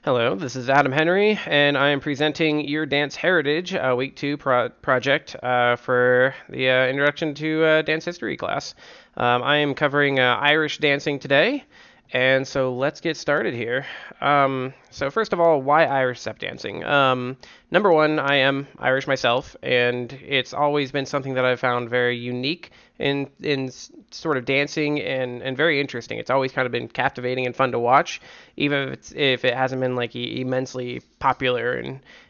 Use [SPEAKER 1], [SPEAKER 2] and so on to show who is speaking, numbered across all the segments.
[SPEAKER 1] Hello, this is Adam Henry, and I am presenting Your Dance Heritage, Week 2 project for the Introduction to Dance History class. I am covering Irish dancing today, and so let's get started here. So first of all, why Irish step dancing? Number one, I am Irish myself, and it's always been something that I've found very unique in sort of dancing and very interesting. It's always kind of been captivating and fun to watch, even if it hasn't been like immensely popular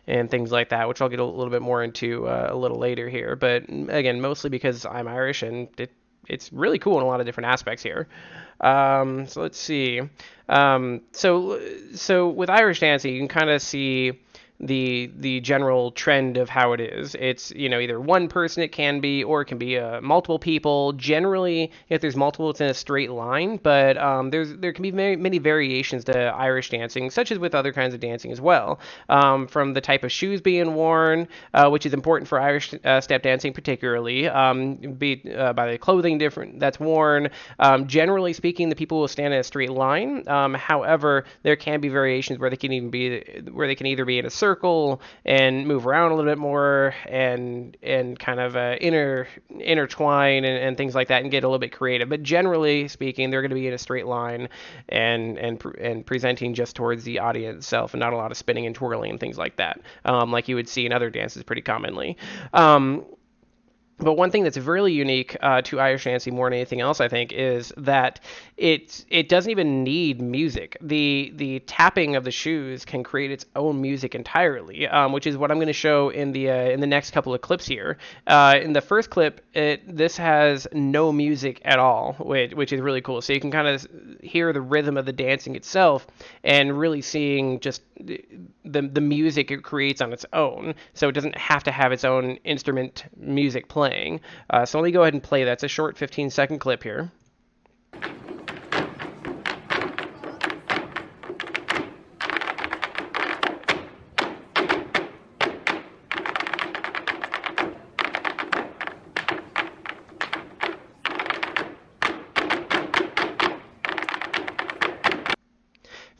[SPEAKER 1] and things like that, which I'll get a little bit more into a little later here. But again, mostly because I'm Irish and it's really cool in a lot of different aspects here. So let's see. So with Irish dancing, you can kind of see the general trend of how it is. It's either one person it can be, or it can be multiple people. Generally, if there's multiple, it's in a straight line. But there can be many variations to Irish dancing, such as with other kinds of dancing as well. From the type of shoes being worn, which is important for Irish step dancing particularly, by the clothing different that's worn. Generally speaking, the people will stand in a straight line. However, there can be variations where they can either be in a circle and move around a little bit more and kind of intertwine and things like that and get a little bit creative. But generally speaking, they're going to be in a straight line and presenting just towards the audience itself, and not a lot of spinning and twirling and things like that, like you would see in other dances pretty commonly. But one thing that's really unique to Irish dancing more than anything else, I think, is that it doesn't even need music. The tapping of the shoes can create its own music entirely, which is what I'm going to show in the next couple of clips here. In the first clip, this has no music at all, which is really cool. So you can kind of hear the rhythm of the dancing itself, and really seeing just the music it creates on its own. So it doesn't have to have its own instrument music playing. So let me go ahead and play that. It's a short 15-second clip here.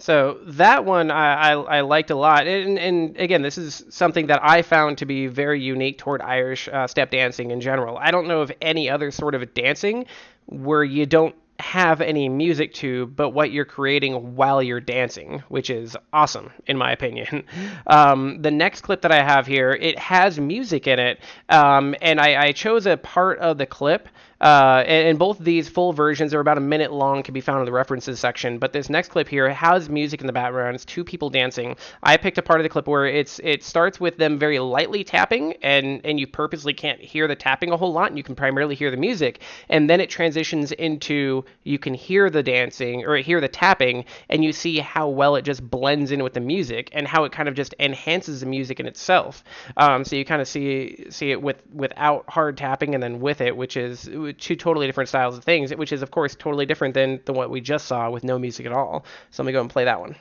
[SPEAKER 1] So that one I liked a lot, and again, this is something that I found to be very unique toward Irish step dancing in general. I don't know of any other sort of dancing where you don't have any music to, but what you're creating while you're dancing, which is awesome in my opinion. The next clip that I have here, it has music in it, and I chose a part of the clip. And both of these full versions are about a minute long, can be found in the references section. But this next clip here has music in the background. It's two people dancing. I picked a part of the clip where it starts with them very lightly tapping, and you purposely can't hear the tapping a whole lot, and you can primarily hear the music. And then it transitions into you can hear the dancing or hear the tapping, and you see how well it just blends in with the music and how it kind of just enhances the music in itself. So you kind of see it without hard tapping, and then with it, which is two totally different styles of things, which is of course totally different than what we just saw with no music at all. So let me go and play that one.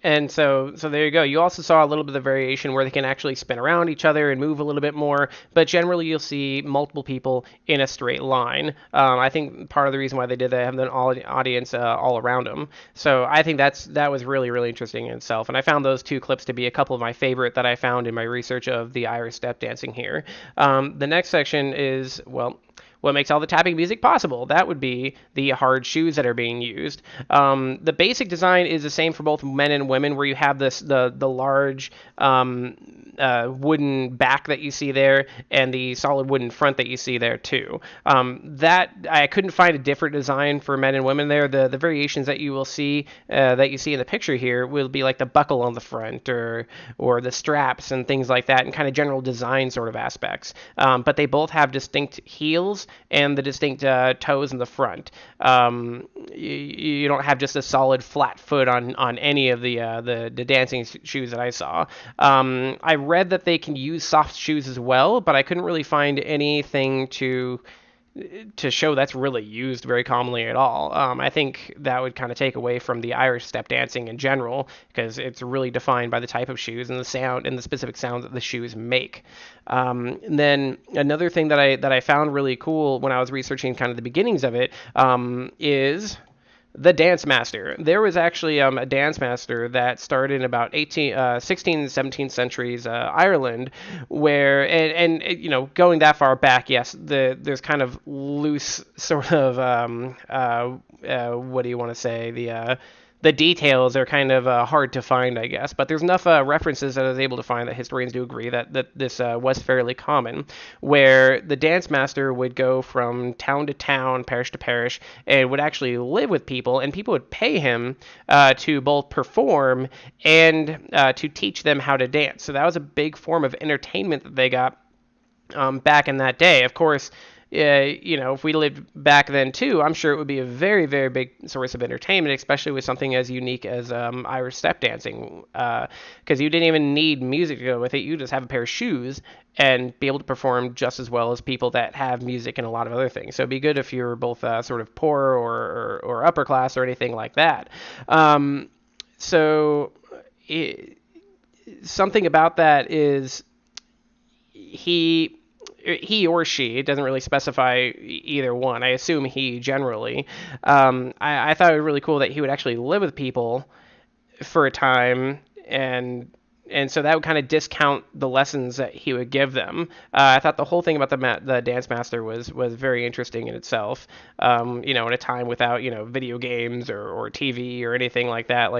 [SPEAKER 1] And so there you go. You also saw a little bit of variation where they can actually spin around each other and move a little bit more, but generally you'll see multiple people in a straight line. I think part of the reason why they did that, have an audience all around them. So I think that was really, really interesting in itself. And I found those two clips to be a couple of my favorite that I found in my research of the Irish step dancing here. The next section is, well, what makes all the tapping music possible? That would be the hard shoes that are being used. The basic design is the same for both men and women, where you have the large wooden back that you see there, and the solid wooden front that you see there too. That I couldn't find a different design for men and women there. The variations that you will see that you see in the picture here will be like the buckle on the front or the straps and things like that, and kind of general design sort of aspects. But they both have distinct heels and the distinct toes in the front. You don't have just a solid flat foot on any of the dancing shoes that I saw. I read that they can use soft shoes as well, but I couldn't really find anything to to show that's really used very commonly at all. I think that would kind of take away from the Irish step dancing in general, because it's really defined by the type of shoes and the sound and the specific sounds that the shoes make. And then another thing that I found really cool when I was researching kind of the beginnings of it is the Dance Master. There was actually a Dance Master that started in about 16th and 17th centuries Ireland, where, you know, going that far back, yes, there's kind of loose sort of, what do you want to say, the details are kind of hard to find, I guess, but there's enough references that I was able to find that historians do agree that this was fairly common, where the dance master would go from town to town, parish to parish, and would actually live with people, and people would pay him to both perform and to teach them how to dance. So that was a big form of entertainment that they got back in that day. Of course, you know, if we lived back then too, I'm sure it would be a very, very big source of entertainment, especially with something as unique as Irish step dancing, because you didn't even need music to go with it. You just have a pair of shoes and be able to perform just as well as people that have music and a lot of other things. So it'd be good if you're both sort of poor or upper class or anything like that. So something about that is he or she, it doesn't really specify either one. I assume he generally. I thought it was really cool that he would actually live with people for a time, and so that would kind of discount the lessons that he would give them. I thought the whole thing about the dance master was very interesting in itself. You know, in a time without, you know, video games or TV or anything like that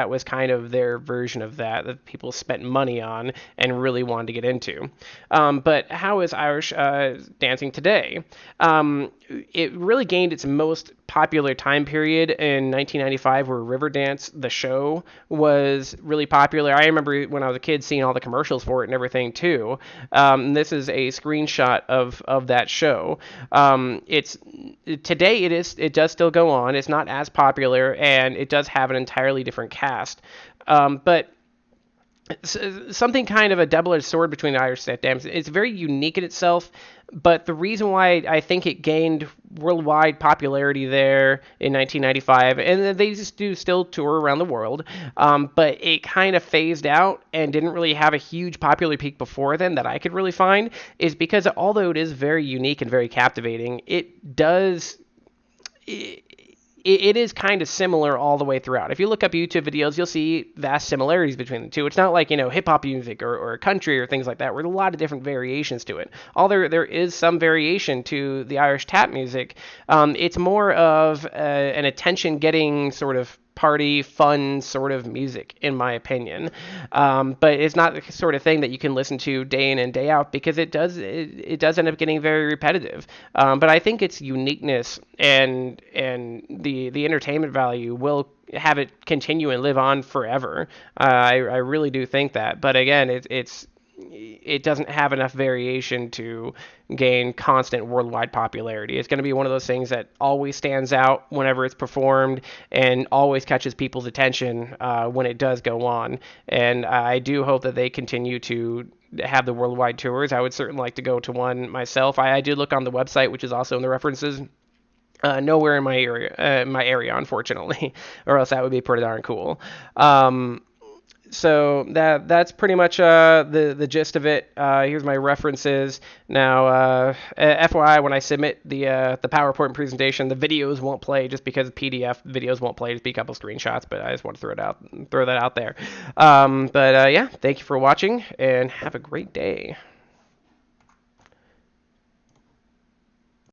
[SPEAKER 1] was kind of their version of that people spent money on and really wanted to get into. But how is Irish dancing today? It really gained its most popular time period in 1995, where Riverdance, the show, was really popular. I remember when I was a kid seeing all the commercials for it and everything too. This is a screenshot of that show. Today it does still go on. It's not as popular, and it does have an entirely different cast. But something kind of a double-edged sword between the Irish step dance. It's very unique in itself, but the reason why I think it gained worldwide popularity there in 1995, and they just do still tour around the world, but it kind of phased out and didn't really have a huge popular peak before then that I could really find, is because although it is very unique and very captivating, it is kind of similar all the way throughout. If you look up YouTube videos, you'll see vast similarities between the two. It's not like, you know, hip hop music or country or things like that, where there's a lot of different variations to it. Although there is some variation to the Irish tap music, it's more of an attention-getting sort of party, fun sort of music, in my opinion. But it's not the sort of thing that you can listen to day in and day out, because it does end up getting very repetitive. But I think its uniqueness and the entertainment value will have it continue and live on forever. I really do think that. But again, it doesn't have enough variation to gain constant worldwide popularity. It's going to be one of those things that always stands out whenever it's performed and always catches people's attention when it does go on. And I do hope that they continue to have the worldwide tours. I would certainly like to go to one myself. I did look on the website, which is also in the references. Nowhere in my area, unfortunately, or else that would be pretty darn cool. So that's pretty much the gist of it. Here's my references. Now, FYI, when I submit the PowerPoint presentation, the videos won't play just because PDF videos won't play. Just be a couple screenshots, but I just want to throw that out there. But yeah, thank you for watching and have a great day.